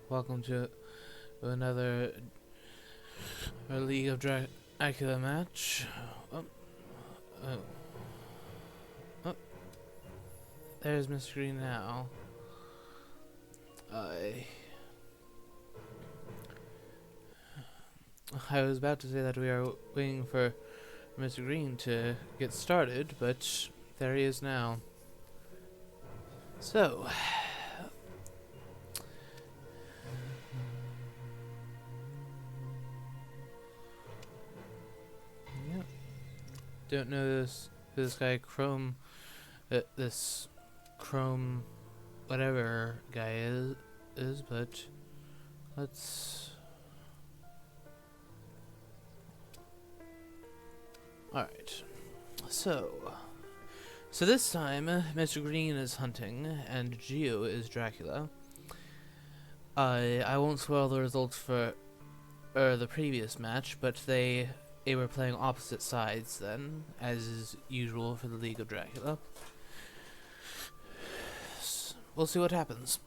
welcome to another League of Dracula match. Oh, oh, oh, there's Mistergreen now. I was about to say that we are waiting for Mistergreen to get started, but there he is now. So, yep. Don't know this guy Chrome, this Chrome, whatever guy is, but let's. All right, so this time, Mr. Green is hunting and Geo is Dracula. I won't spoil the results for the previous match, but they were playing opposite sides then, as is usual for the League of Dracula. We'll see what happens.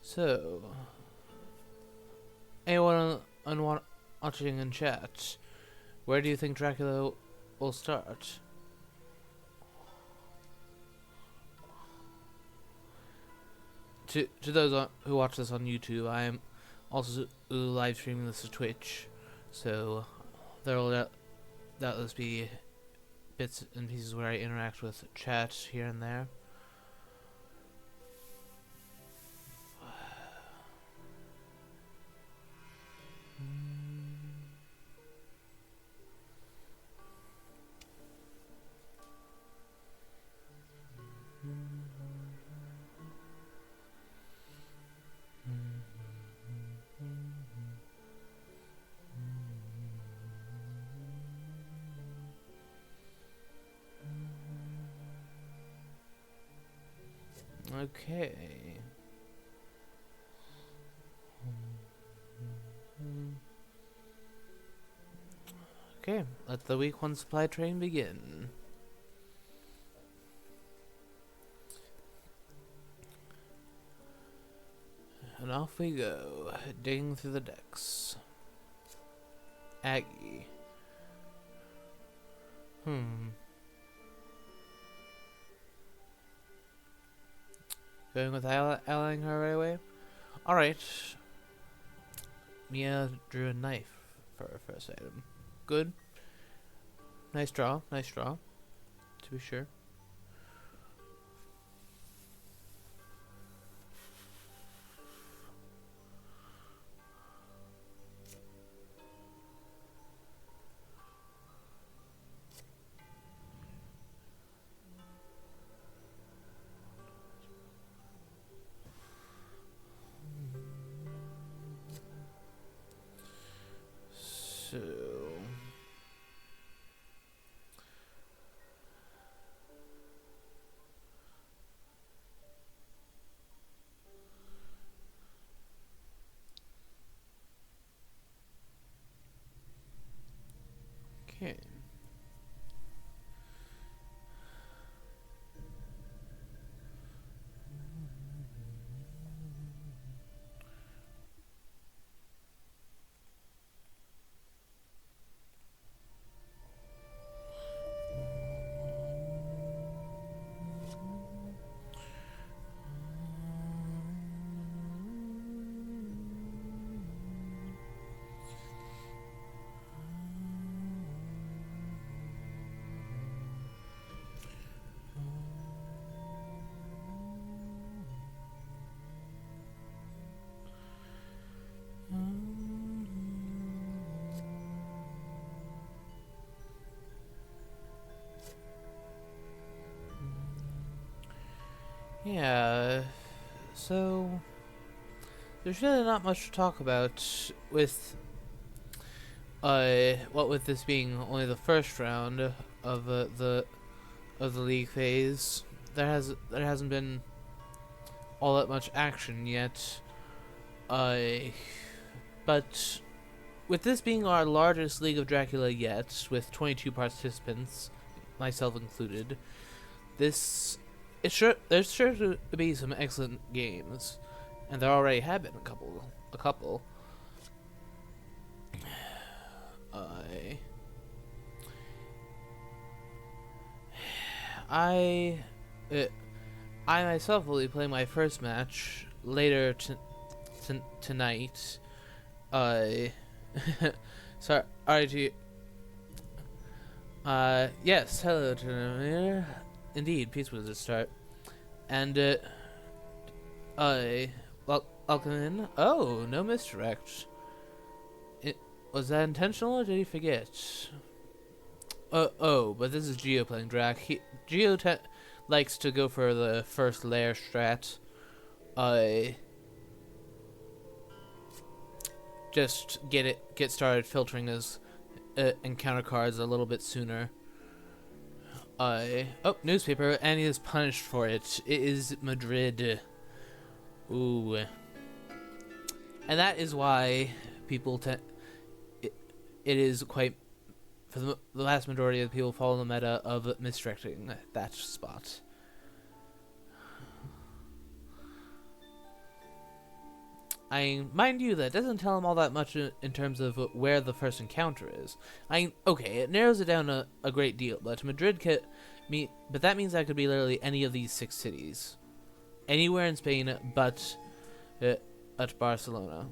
So, anyone watching in chat, where do you think Dracula will start? To those who watch this on YouTube, I am also live streaming this to Twitch, so there will doubtless be bits and pieces where I interact with chat here and there. Okay. Okay, let the week one supply train begin. And off we go, digging through the decks. Aggie. Going with allying her right away? Alright. Mia drew a knife for her first item. Good. Nice draw, to be sure. So, okay. Yeah, so there's really not much to talk about with what with this being only the first round of the league phase, there hasn't been all that much action yet. But with this being our largest League of Dracula yet, with 22 participants, myself included, there's sure to be some excellent games, and there already have been a couple. I myself will be playing my first match later tonight. Sorry to. Yes, hello to indeed, peace was a start, and welcome in. Oh, no misdirect. Was that intentional or did he forget? But this is Geo playing Drac. Geo likes to go for the first layer strat. Just get started filtering his encounter cards a little bit sooner. Newspaper, and he is punished for it. It is Madrid. Ooh. And that is why people it is quite, for the vast majority of the people, follow the meta of misdirecting that spot. Mind you, that doesn't tell them all that much in terms of where the first encounter is. Okay, it narrows it down a great deal, but Madrid but that means that could be literally any of these 6 cities. Anywhere in Spain but at Barcelona.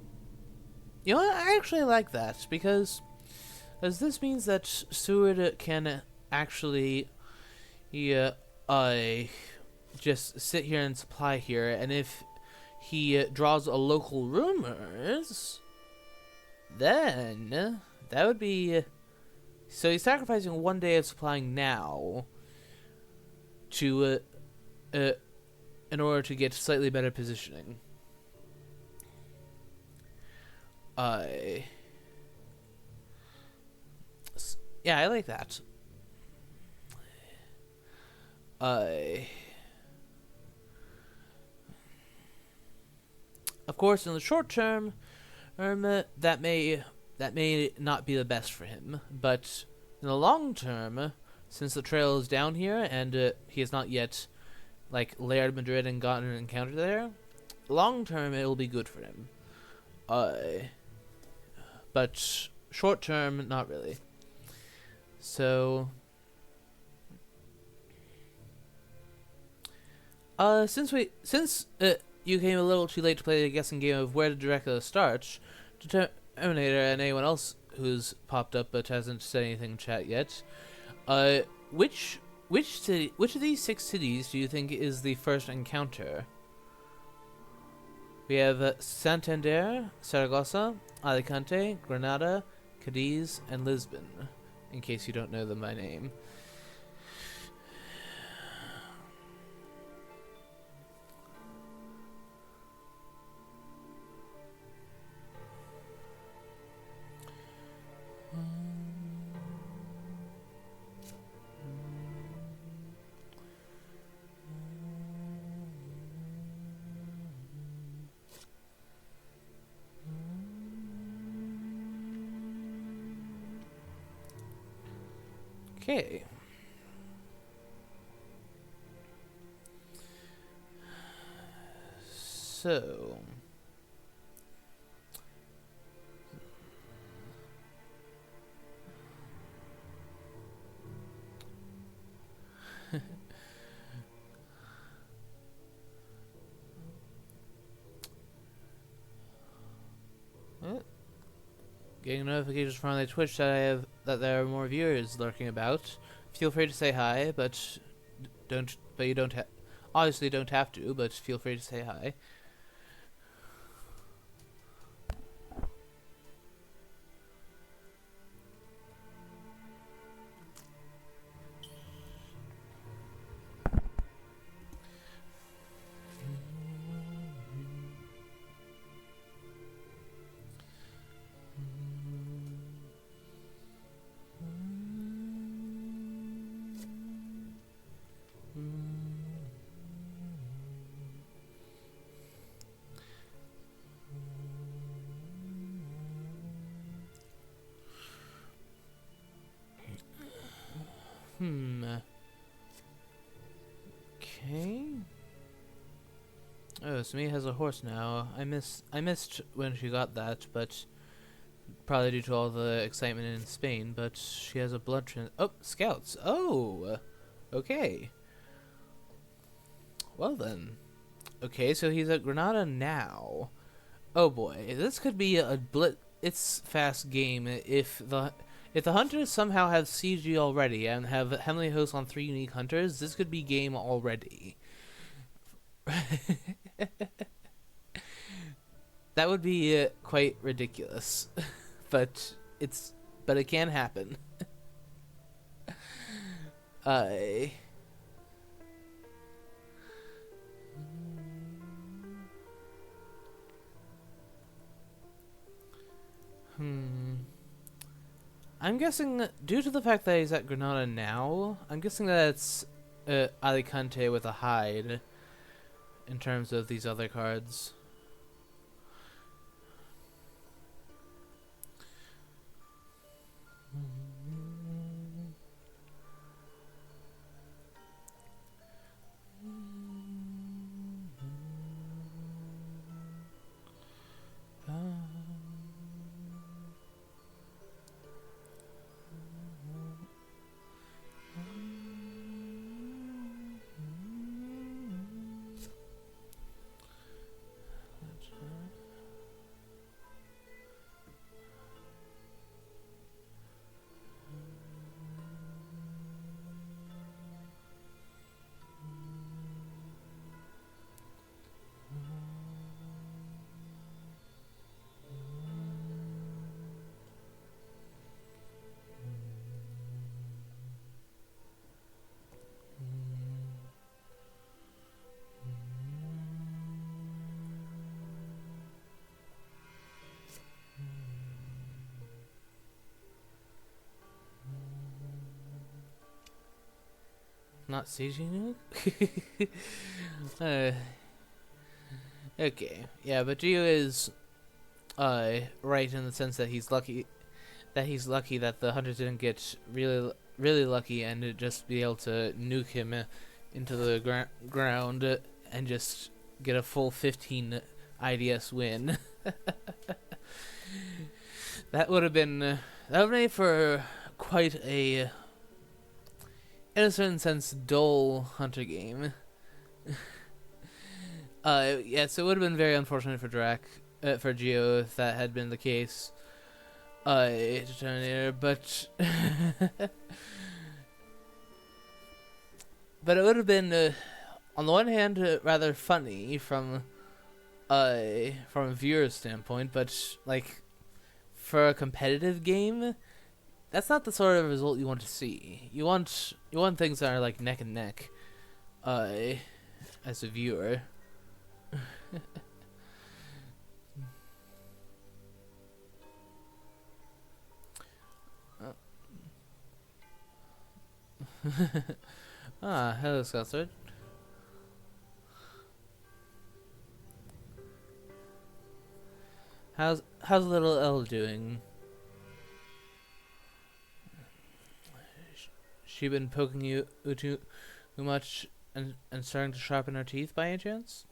You know what? I actually like that, because this means that Seward can actually just sit here and supply here, and if he draws a local rumors, then that would be... So he's sacrificing 1 day of supplying now to in order to get slightly better positioning. Yeah, I like that. Of course, in the short term, that may not be the best for him. But in the long term, since the trail is down here and he has not yet layered Madrid and gotten an encounter there, long term it will be good for him. But short term, not really. So, since you came a little too late to play the guessing game of where did Dracula start, Terminator and anyone else who's popped up but hasn't said anything in chat yet, which of these 6 cities do you think is the first encounter? We have Santander, Saragossa, Alicante, Granada, Cadiz, and Lisbon, in case you don't know them by name. Okay. So... Getting notifications from the Twitch that there are more viewers lurking about. Feel free to say hi, but you don't obviously don't have to, but feel free to say hi. Okay. Oh, so Mia has a horse now. I missed when she got that, but probably due to all the excitement in Spain. But she has a blood oh, scouts. Oh, okay. Well then. Okay, so he's at Granada now. Oh boy, this could be a it's fast game if the hunters somehow have CG already and have Heavenly Host on 3 unique hunters. This could be game already. That would be quite ridiculous, but it can happen. I. I'm guessing, due to the fact that he's at Granada now, I'm guessing that it's Alicante with a hide in terms of these other cards. Not CG nuke? Okay, yeah, but Gio is right in the sense that he's lucky that the hunters didn't get really lucky and just be able to nuke him into the ground and just get a full 15 IDS win. That would have made for quite a, in a certain sense, dull hunter game. Yes, it would have been very unfortunate for for Geo if that had been the case. Determinator, but but it would have been, on the one hand, rather funny from a viewer's standpoint, but like for a competitive game, that's not the sort of result you want to see. You want things that are like neck and neck, as a viewer. Hello, Scotsword. How's little Elle doing? She been poking you too much and starting to sharpen her teeth by any chance?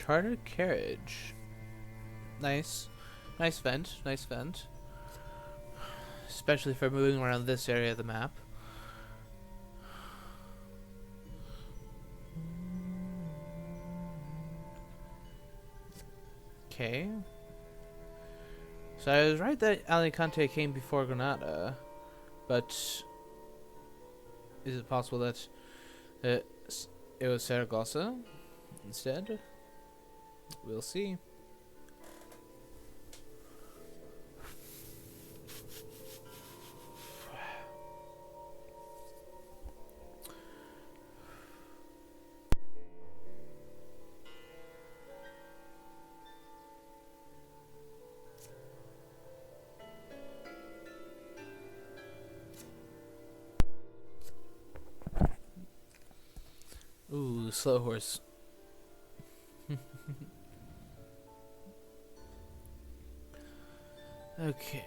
chartered carriage. Nice. Nice vent. Nice vent. Especially for moving around this area of the map. Okay. So I was right that Alicante came before Granada, but is it possible that it was Saragossa instead? We'll see. Ooh, slow horse. Okay.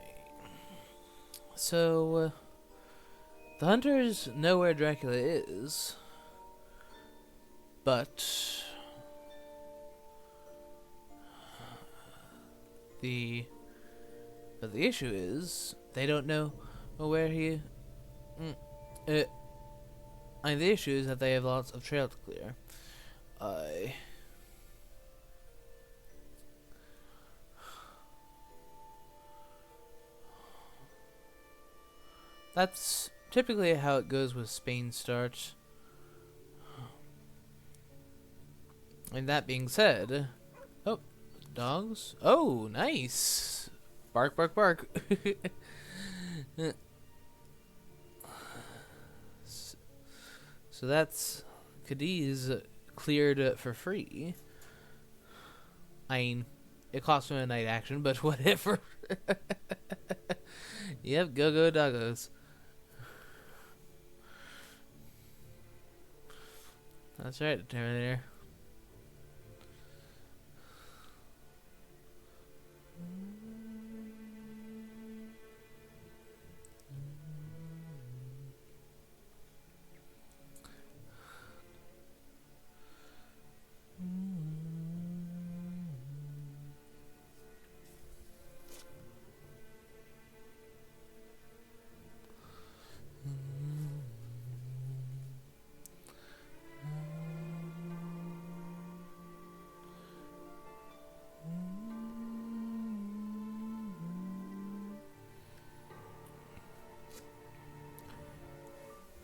So, the hunters know where Dracula is, but the issue is they don't know where he. And the issue is that they have lots of trail to clear. That's typically how it goes with Spain start. And that being said, oh, dogs. Oh, nice. Bark, bark, bark. So that's Cadiz cleared for free. I mean, it cost him a night action, but whatever. Yep, go doggos. That's right, Terminator.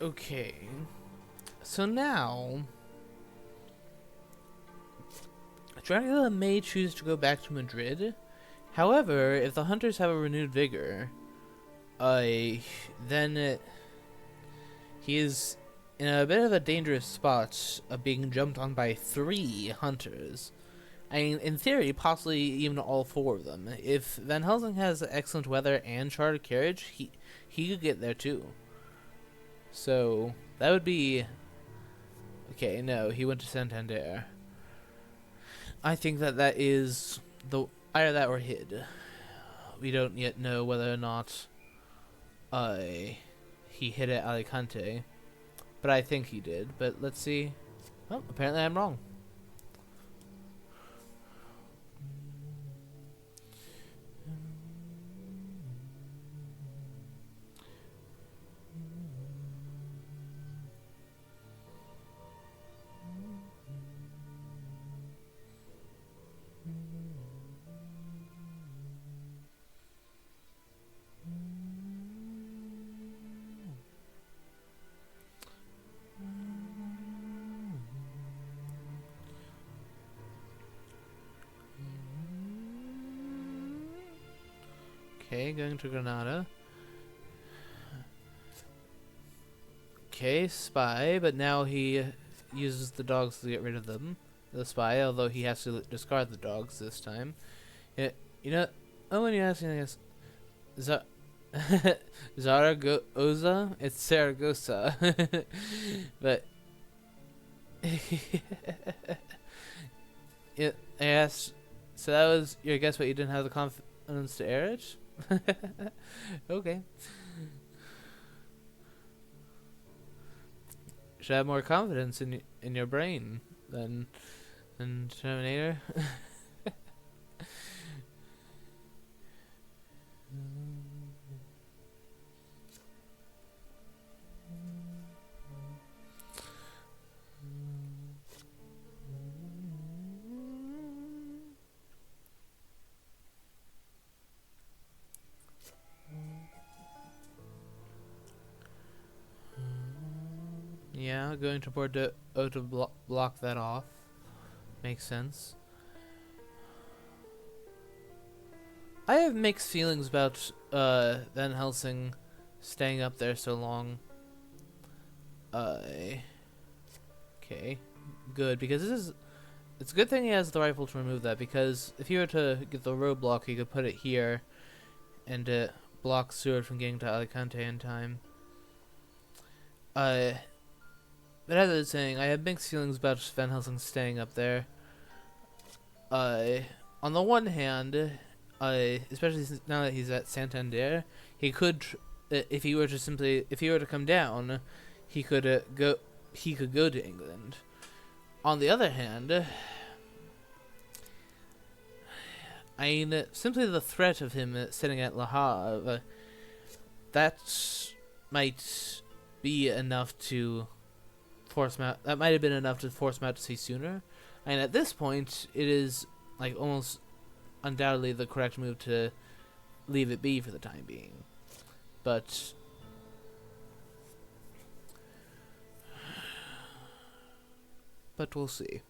Okay, so now Dracula may choose to go back to Madrid. However, if the hunters have a renewed vigor, then he is in a bit of a dangerous spot of being jumped on by 3 hunters. I mean, in theory, possibly even all 4 of them. If Van Helsing has excellent weather and chartered carriage, he could get there too. So, that would be... Okay, no, he went to Santander. I think that is either that or hid. We don't yet know whether or not he hid at Alicante. But I think he did. But let's see. Oh, apparently I'm wrong. Okay, going to Granada. Okay, spy, but now he uses the dogs to get rid of them. The spy, although he has to discard the dogs this time. Yeah, you know, when you ask me this, Zaragoza? It's Saragossa. But yeah, I asked, so that was your guess, but you didn't have the confidence to air it? Okay. Should have more confidence in your brain than And Terminator. Yeah, going to Bordeaux to block that off. Makes sense. I have mixed feelings about Van Helsing staying up there so long. Okay, good, because it's a good thing he has the rifle to remove that, because if he were to get the roadblock, he could put it here and block Seward from getting to Alicante in time. But as I was saying, I have mixed feelings about Van Helsing staying up there. On the one hand, especially now that he's at Santander, he could, if he were to come down, he could go to England. On the other hand, I mean, simply the threat of him sitting at Le Havre, that might be enough to force him out. That might have been enough to force him out to sea sooner. And at this point, it is like almost undoubtedly the correct move to leave it be for the time being. But we'll see.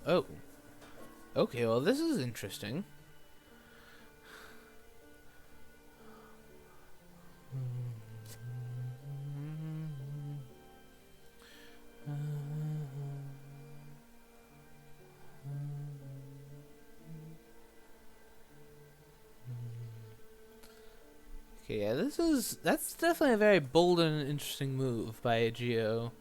Oh. Okay, well this is interesting. Okay, yeah, that's definitely a very bold and interesting move by Geo.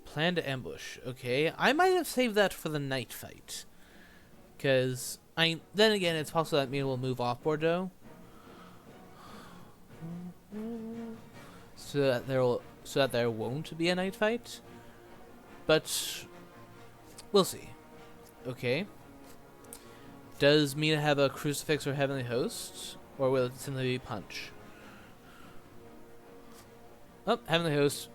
Plan to ambush. Okay, I might have saved that for the night fight, because then again, it's possible that Mina will move off Bordeaux, so that there won't be a night fight. But we'll see. Okay. Does Mina have a crucifix or heavenly host, or will it simply be punch? Oh, heavenly host.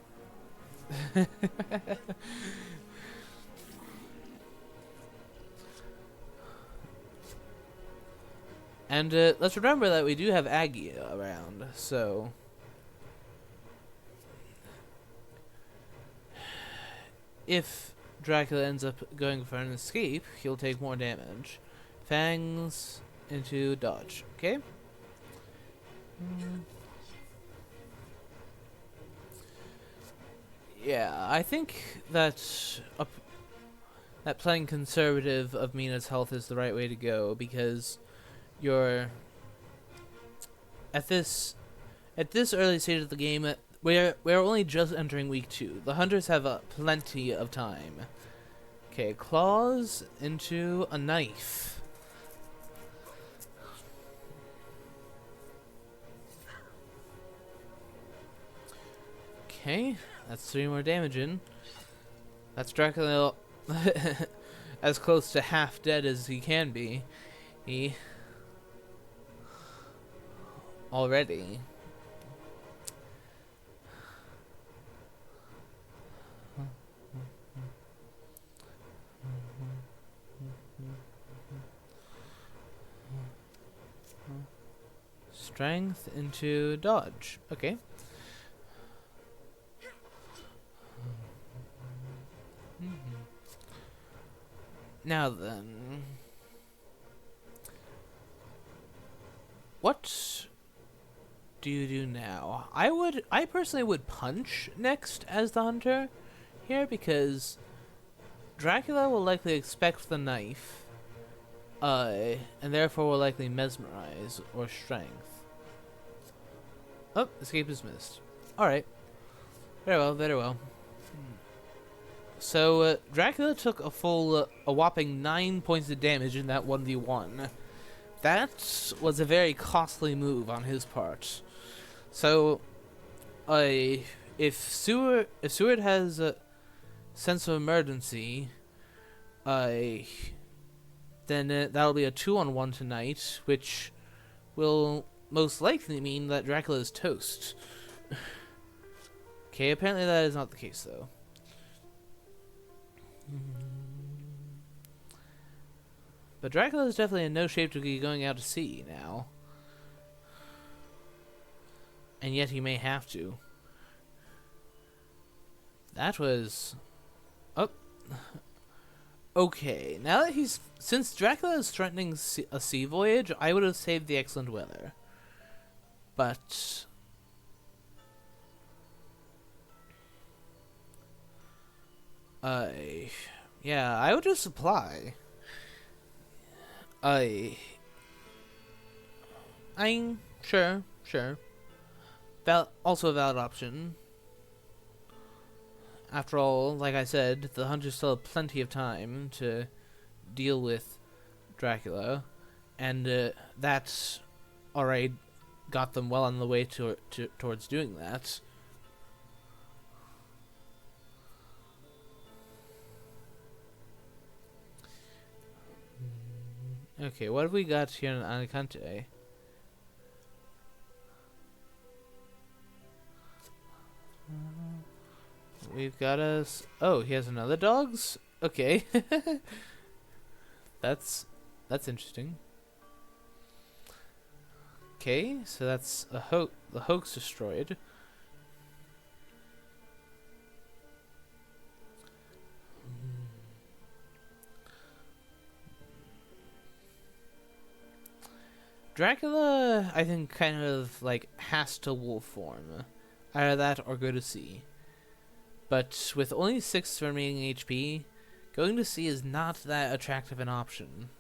And let's remember that we do have Aggie around, so if Dracula ends up going for an escape, he'll take more damage. Fangs into dodge, okay? Yeah, I think that playing conservative of Mina's health is the right way to go, because you're at this early stage of the game. We're only just entering week 2. The hunters have plenty of time. Okay, claws into a knife. Okay, that's 3 more damage in. That's Dracula as close to half dead as he can be. Already. Strength into dodge. Okay. Now then, what do you do now? I personally would punch next as the hunter here, because Dracula will likely expect the knife, and therefore will likely mesmerize or strength. Oh, escape is missed. Alright. Very well, very well. So, Dracula took a whopping 9 points of damage in that 1v1. That was a very costly move on his part. So, if Seward has a sense of emergency, then that'll be a 2-on-1 tonight, which will most likely mean that Dracula is toast. Okay, apparently that is not the case, though. But Dracula is definitely in no shape to be going out to sea now. And yet he may have to. That was... Oh. Okay, now that since Dracula is threatening a sea voyage, I would have saved the excellent weather. But... yeah, I would just supply. Sure. Also a valid option. After all, like I said, the hunters still have plenty of time to deal with Dracula, and that's already got them well on the way towards doing that. Okay, what have we got here in Alicante? We've got us... Oh, he has another dogs? Okay. That's interesting. Okay, so that's the hoax destroyed. Dracula, I think, kind of, like, has to wolf form. Either that or go to sea. But with only 6 remaining HP, going to sea is not that attractive an option.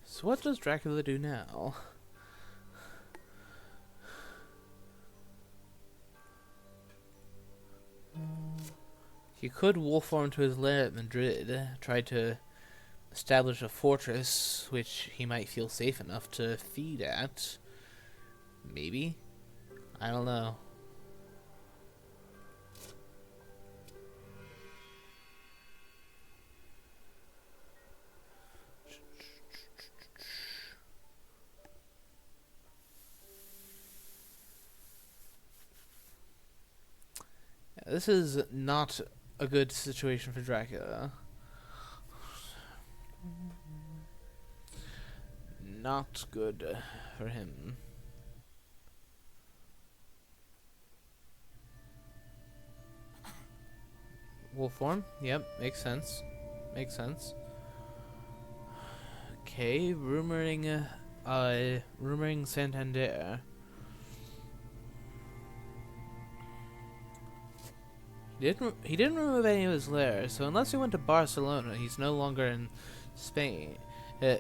So what does Dracula do now? He could wolf form to his lair at Madrid, try to establish a fortress which he might feel safe enough to feed at. Maybe? I don't know. This is not a good situation for Dracula. Not good for him. Wolf form? Yep, makes sense. Makes sense. Okay, rumoring Santander. He didn't remove any of his lairs, so unless he went to Barcelona, he's no longer in Spain. I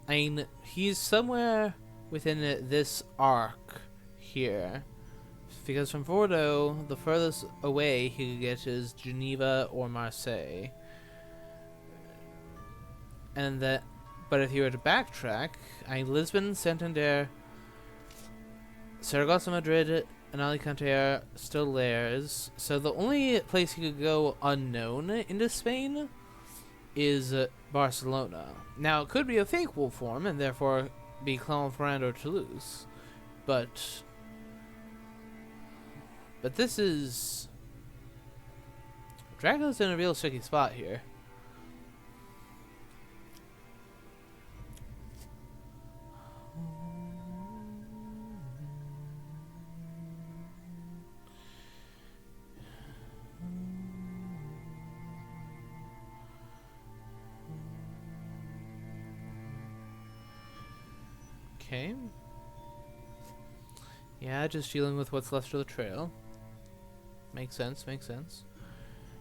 mean, he's somewhere within this arc here. Because from Bordeaux, the furthest away he could get is Geneva or Marseille. But if you were to backtrack, Lisbon, Santander, Saragossa, Madrid, and Alicante are still lairs. So the only place he could go unknown into Spain is Barcelona. Now, it could be a fake wolf form, and therefore be Clermont-Ferrand or Toulouse. But this is... Dracula's in a real sticky spot here. Okay. Yeah, just dealing with what's left of the trail. Makes sense, makes sense.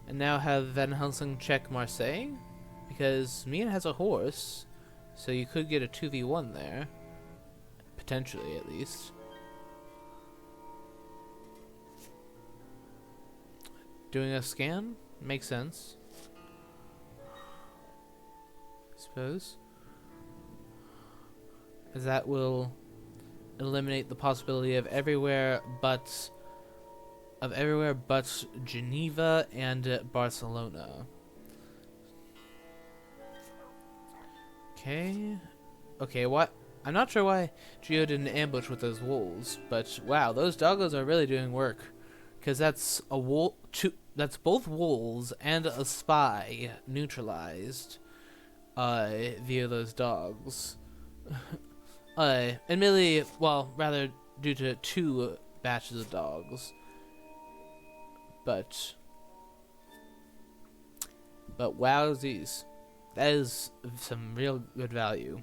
And now have Van Helsing check Marseille, because Mia has a horse, so you could get a 2v1 there. Potentially, at least. Doing a scan? Makes sense. I suppose. As that will eliminate the possibility of everywhere but Geneva and Barcelona. Okay, what? I'm not sure why Geo didn't ambush with those wolves, but wow, those doggos are really doing work. Because that's a that's both wolves and a spy neutralized via those dogs. Admittedly, well, rather due to 2 batches of dogs. But wowsies, that is some real good value.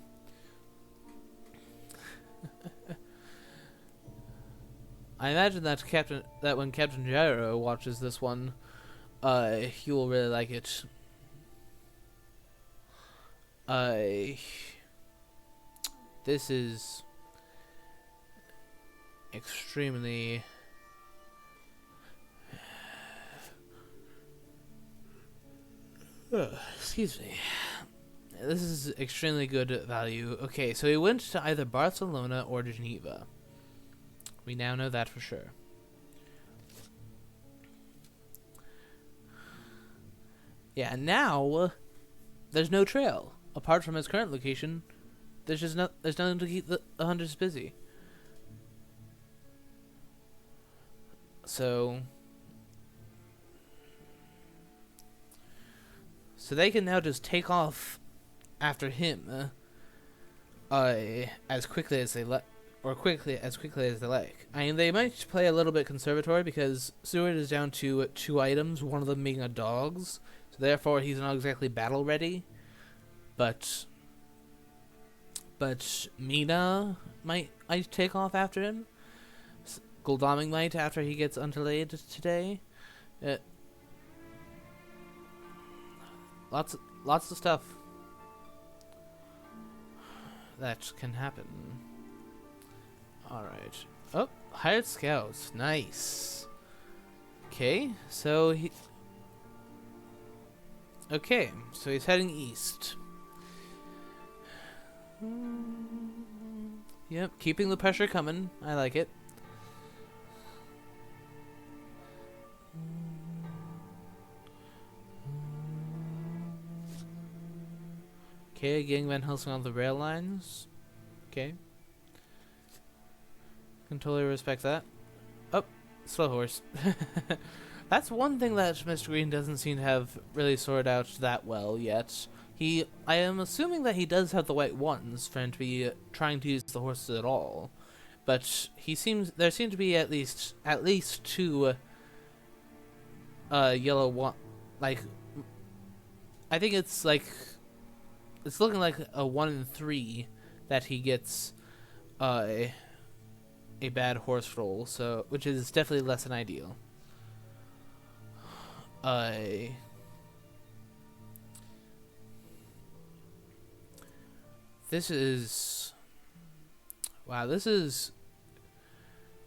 I imagine that when Captain Gyro watches this one, he will really like it. This is extremely excuse me. This is extremely good value. Okay, so he went to either Barcelona or Geneva. We now know that for sure. Yeah, and now there's no trail. Apart from his current location, there's nothing to keep the hunters busy. So they can now just take off after him as quickly as they like. I mean, they might play a little bit conservatory because Seward is down to 2 items, one of them being a dog's, so therefore he's not exactly battle ready. But Mina might take off after him. Goldaming might after he gets undelayed today. Lots of stuff that can happen. Alright. Oh, hired scouts. Nice. Okay, so he's heading east. Yep, keeping the pressure coming. I like it. Okay, getting Van Helsing on the rail lines. Okay. Can totally respect that. Oh, slow horse. That's one thing that Mistergreen doesn't seem to have really sorted out that well yet. I am assuming that he does have the white ones for him to be trying to use the horses at all, but there seem to be at least 2 yellow one. Like, I think it's looking like a 1 in 3 that he gets a bad horse roll, so which is definitely less than ideal. This is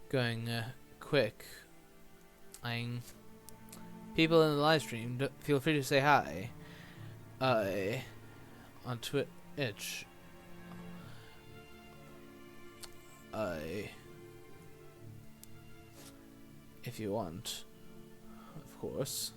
going quick. People in the live stream, feel free to say hi. On Twitch. If you want, of course.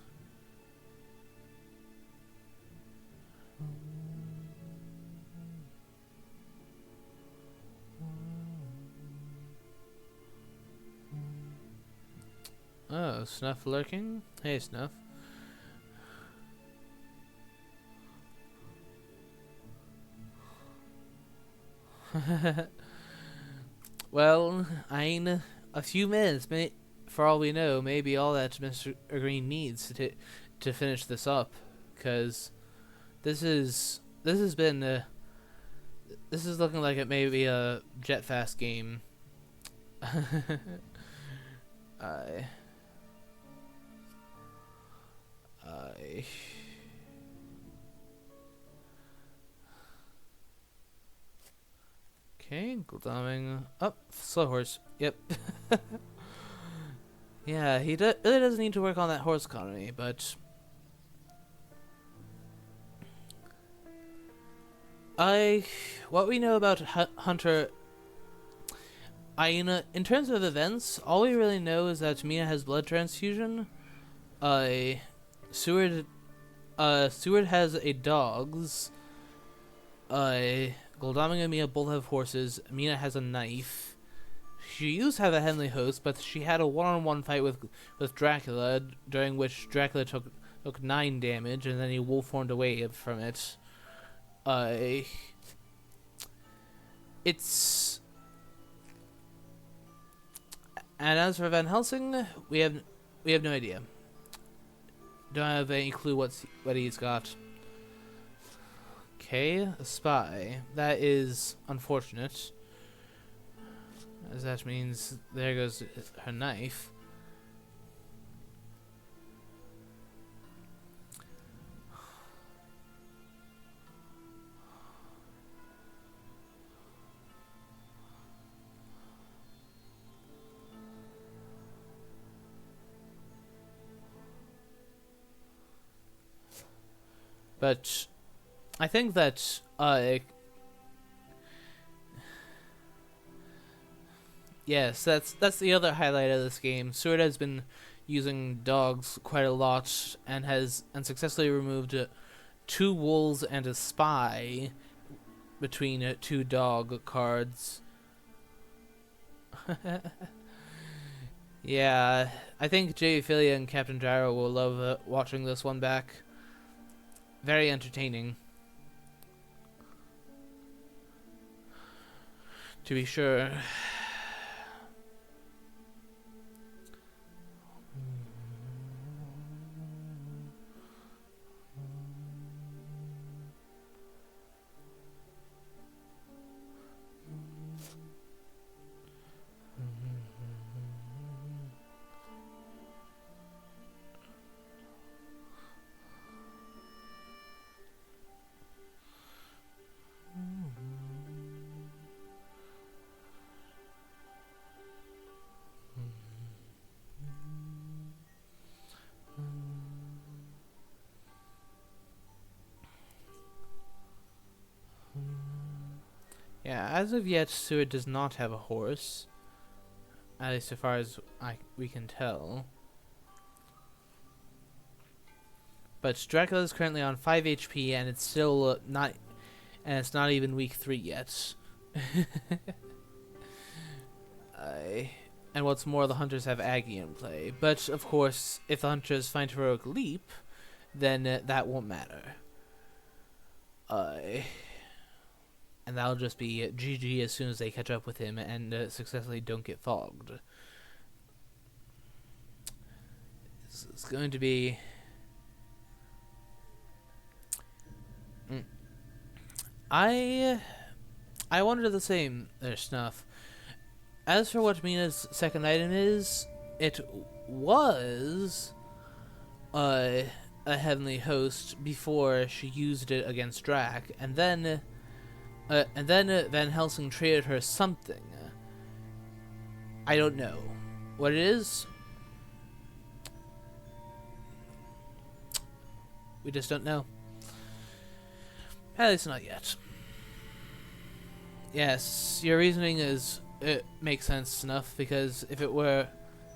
Oh, Snuff lurking? Hey, Snuff. Well, a few minutes, for all we know, maybe all that Mr. Green needs to finish this up, because this has been This is looking like it may be a jet fast game. I. I. Okay, gliding up. Slow horse. Yep. Yeah, he really doesn't need to work on that horse economy, but what we know about Hunter, in terms of events, all we really know is that Mina has blood transfusion. Seward, Seward has a dogs. Goldaming and Mina both have horses. Mina has a knife. She used to have a Henley host, but she had a one-on-one fight with Dracula, during which Dracula took 9 damage, and then he wolf horned away from it. It's and as for Van Helsing, we have no idea. Don't have any clue what he's got. Okay, a spy. That is unfortunate, as that means there goes her knife. But I think that yes, that's the other highlight of this game. Sword has been using dogs quite a lot and has successfully removed 2 wolves and a spy between 2 dog cards. Yeah, I think Ophelia and Captain Gyro will love watching this one back. Very entertaining, to be sure. Yeah, as of yet, Seward does not have a horse, at least as far as we can tell. But Dracula is currently on 5 HP, and it's still not even week 3 yet. And what's more, the hunters have Aggie in play. But of course, if the hunters find Heroic Leap, then that won't matter. And that'll just be GG as soon as they catch up with him and successfully don't get fogged. It's going to be... I wonder the same stuff. As for what Mina's second item is, it was a Heavenly Host before she used it against Drac, and then Van Helsing traded her something. I don't know what it is. We just don't know. At least not yet. Yes, your reasoning it makes sense enough, because if it were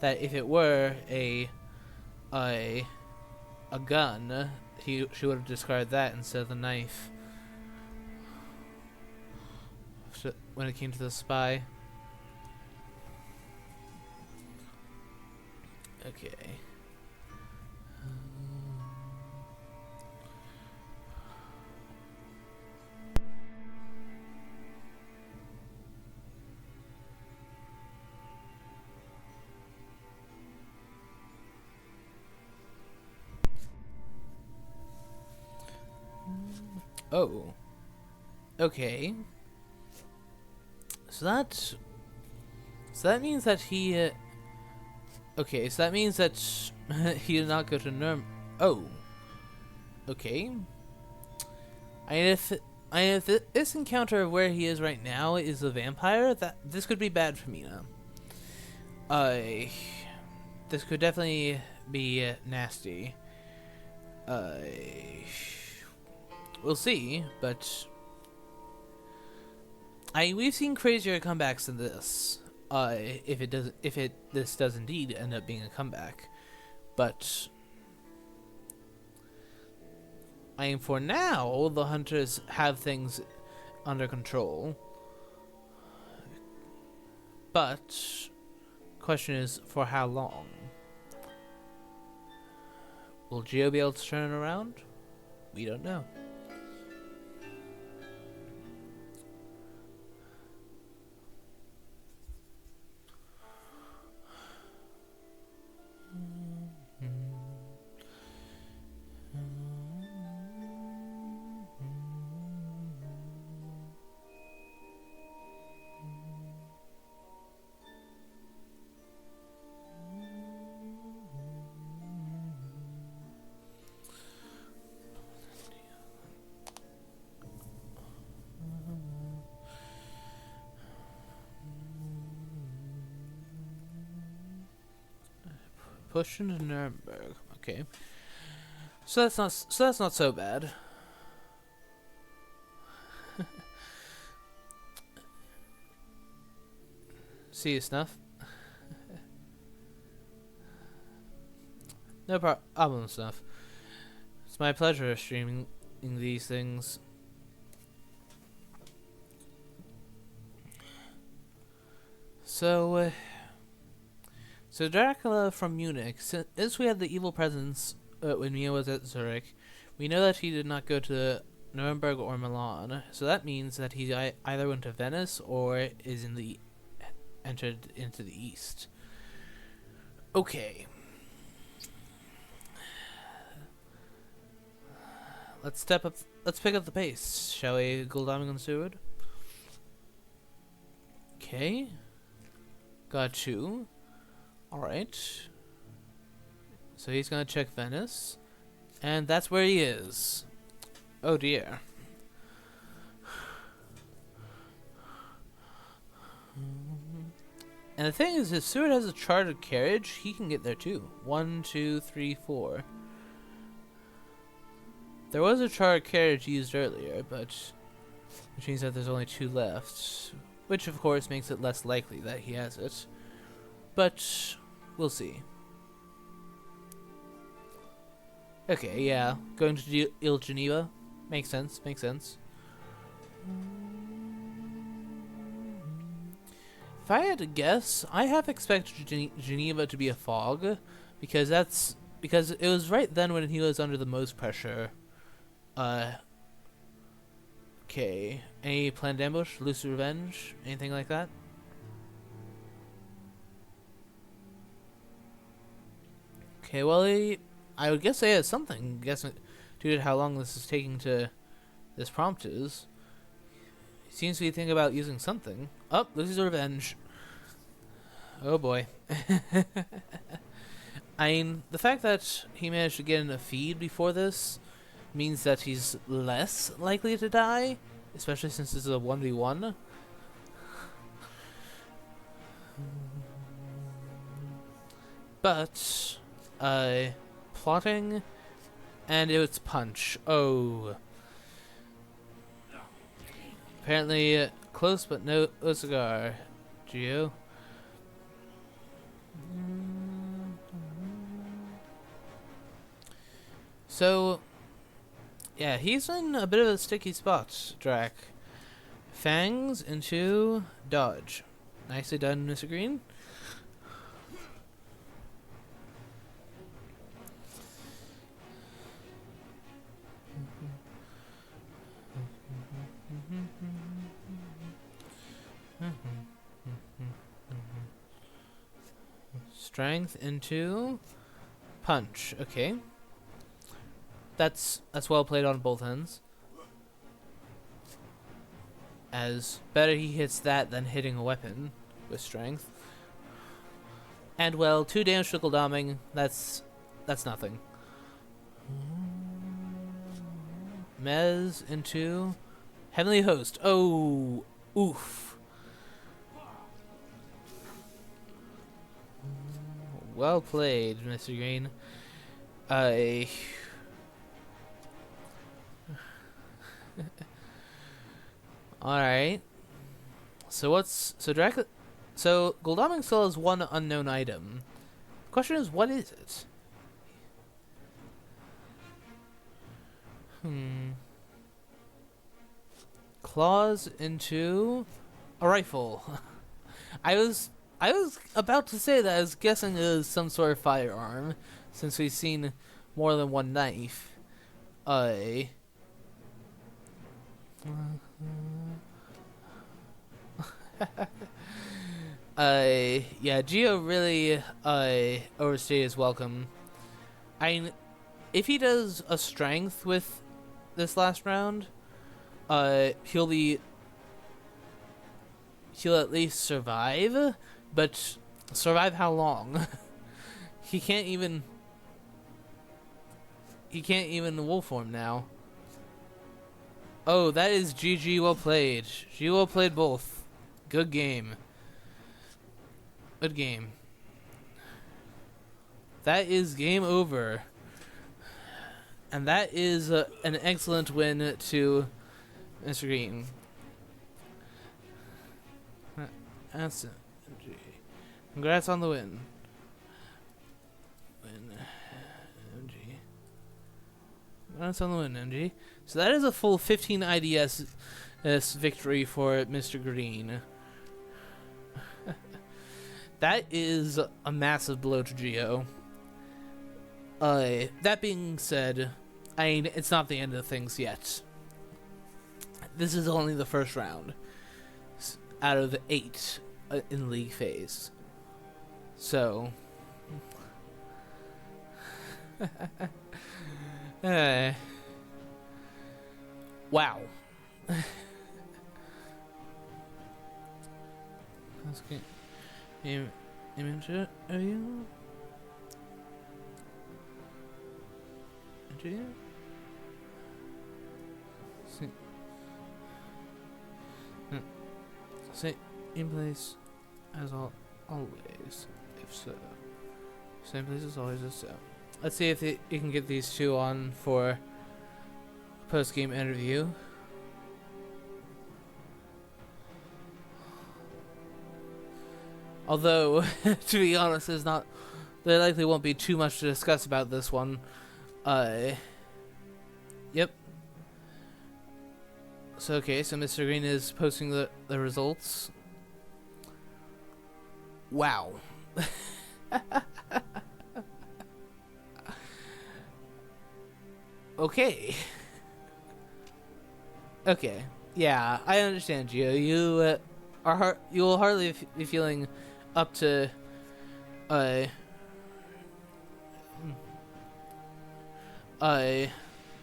a gun, she would have discarded that instead of the knife. When it came to the spy. Okay. Oh. Okay. So that means that he. Okay, so that means that he did not go to Oh. Okay. If this encounter where he is right now is a vampire, this could be bad for me now. This could definitely be nasty. We'll see, but we've seen crazier comebacks than this. This does indeed end up being a comeback, but for now the hunters have things under control. But question is, for how long? Will Geo be able to turn it around? We don't know. Push into Nuremberg. Okay. So that's not so bad. See you, Snuff. No problem, Snuff. It's my pleasure streaming these things. So Dracula from Munich, since we had the evil presence when Mia was at Zurich, we know that he did not go to Nuremberg or Milan, so that means that he either went to Venice or is entered into the east. Okay. Let's pick up the pace, shall we, Gul'dam Sword? Okay. Got you. Alright. So he's gonna check Venice. And that's where he is. Oh dear. And the thing is, if Seward has a chartered carriage, he can get there too. 1, 2, 3, 4. There was a chartered carriage used earlier, but which means that there's only 2 left. Which of course makes it less likely that he has it. But we'll see. Okay, yeah. Going to Il Geneva. Makes sense, makes sense. If I had to guess, I have expected Geneva to be a fog, because it was right then when he was under the most pressure. Okay. Any planned ambush? Loose revenge? Anything like that? Okay, well, I would guess he has something, guessing due to how long this is taking this prompt is. He seems to be thinking about using something. Oh, Lucy's revenge. Oh boy. I mean, the fact that he managed to get in a feed before this means that he's less likely to die, especially since this is a 1v1. But plotting, and it's punch. Oh. Apparently close, but no cigar. Geo. So, yeah, he's in a bit of a sticky spot, Drac. Fangs into dodge. Nicely done, Mr. Green. Strength into punch. Okay. That's well played on both ends. as better he hits that than hitting a weapon with strength. And well, 2 damage to Goldaming, that's nothing. Mez into Heavenly Host. Oh, oof. Well played, Mr. Green. Alright. So Dracula... So, Goldaming still has 1 unknown item. The question is, what is it? Claws into a rifle. I was about to say that. I was guessing it was some sort of firearm, since we've seen more than 1 knife. Yeah, Geo really overstayed his welcome. I mean, if he does a strength with this last round, he'll at least survive, but survive how long? he can't even wolf form now. Oh, that is GG, well played. GG, well played both. Good game. Good game. That is game over. And that is an excellent win to Mr. Green. That's MG. Congrats on the win. MG. Congrats on the win, MG. So that is a full 15 IDS victory for Mr. Green. That is a massive blow to Geo. That being said, I mean, it's not the end of things yet. This is only the first round out of the 8 in league phase. So, wow. That's good. Image are you? Stay in place as always, if so. Same place as always, if so. Let's see if you can get these 2 on for post-game interview. Although, to be honest, there likely won't be too much to discuss about this one. Yep. So, okay, so Mr. Green is posting the results. Wow. Okay. Okay. Yeah, I understand you. You will hardly be feeling up to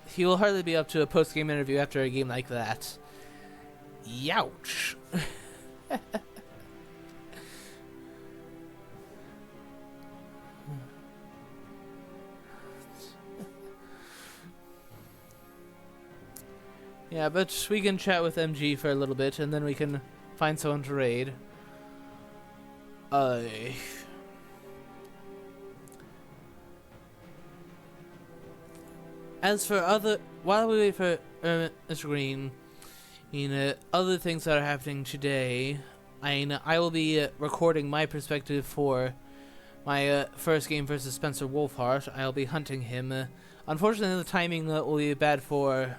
he will hardly be up to a post-game interview after a game like that. Youch. Yeah, but we can chat with MG for a little bit, and then we can find someone to raid. As for while we wait for Mr. Green, other things that are happening today, I will be recording my perspective for my first game versus Spencer Wolfhart. I'll be hunting him. Unfortunately, the timing will be bad for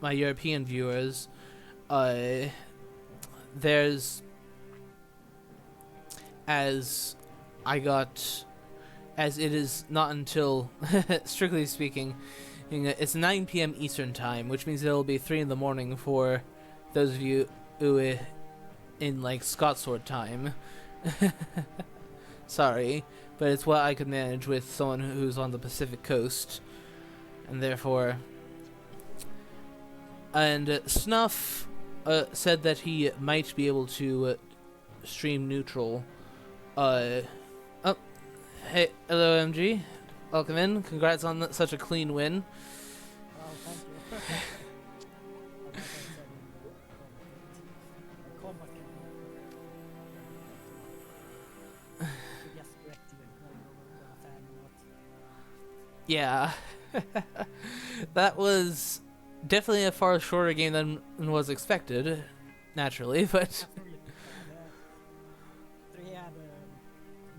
my European viewers. As it is not until, strictly speaking, it's 9 p.m. Eastern time, which means it'll be 3 in the morning for those of you who in like Scotsword time. Sorry, but it's what I could manage with someone who's on the Pacific coast, and therefore. And Snuff said that he might be able to stream neutral. Oh, hey, hello, MG. Welcome in. Congrats on such a clean win. Oh, thank you. Like I said in the combat can be just direct you knowing over a fan or not. Yeah. That was definitely a far shorter game than was expected, naturally, but... After he had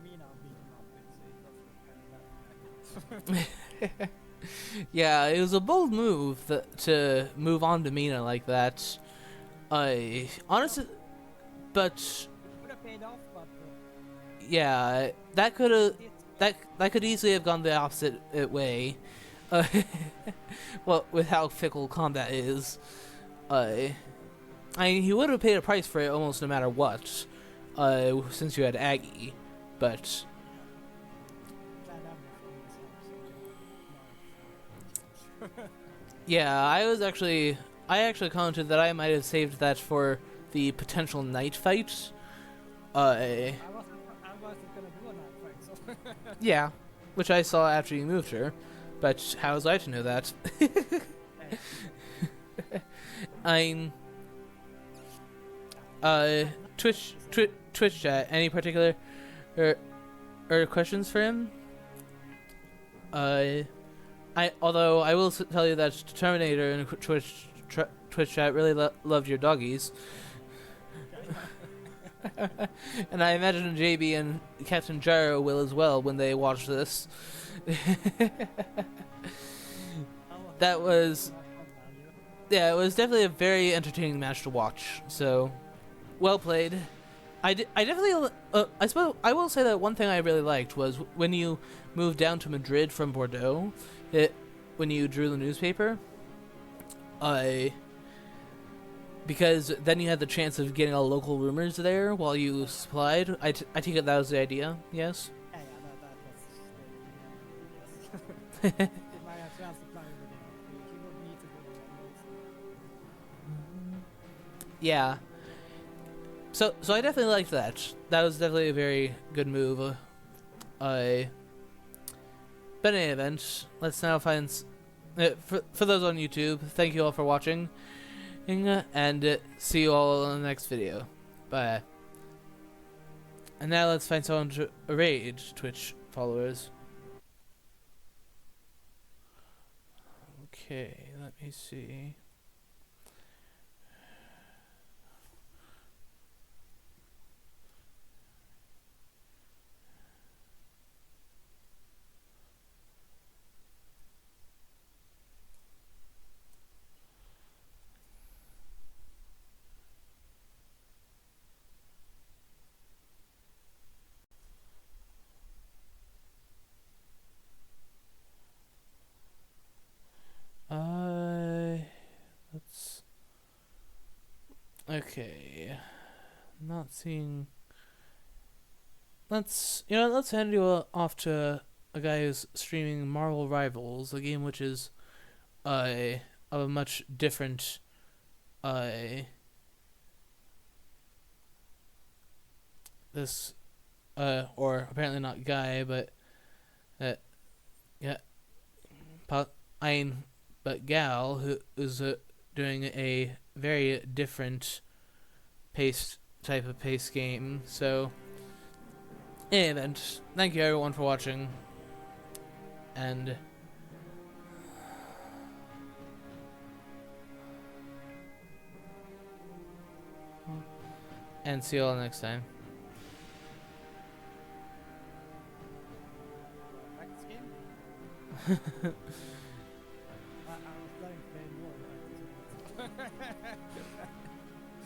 Mina beating him up, it was kind of bad. Yeah, it was a bold move to move on to Mina like that. I honestly, but Would have paid off, but yeah, that could have it, that could easily have gone the opposite way. Uh, well, with how fickle combat is, I mean, he would have paid a price for it almost no matter what, since you had Aggie, but. planned out for this house. Yeah, I actually commented that I might have saved that for the potential night fight. I wasn't gonna do a night fight, so. Yeah, which I saw after you moved her, but how was I to know that? I'm, Twitch chat. Any particular, or questions for him? Although I will tell you that Terminator and Twitch chat really loved your doggies. And I imagine JB and Captain Gyro will as well when they watch this. That was... Yeah, it was definitely a very entertaining match to watch, so... Well played. I definitely... I suppose I will say that one thing I really liked was when you moved down to Madrid from Bordeaux, when you drew the newspaper, because then you had the chance of getting all local rumors there while you supplied. I take it that was the idea, yes? Yeah, that was the yes. If I had chance to play with him, he would need to go to Yeah. So I definitely liked that. That was definitely a very good move. But in any event, let's now find... for those on YouTube, thank you all for watching. And see you all in the next video. Bye. And now let's find someone to raid Twitch followers. Okay, let me see. Let's... Okay. Not seeing... Let's hand you off to a guy who's streaming Marvel Rivals, a game which is of a much different this or apparently not guy, but yeah, but gal who is doing a very different type of pace game. So, in any event, thank you everyone for watching, and see you all next time. practice game. I was planning to play more practice.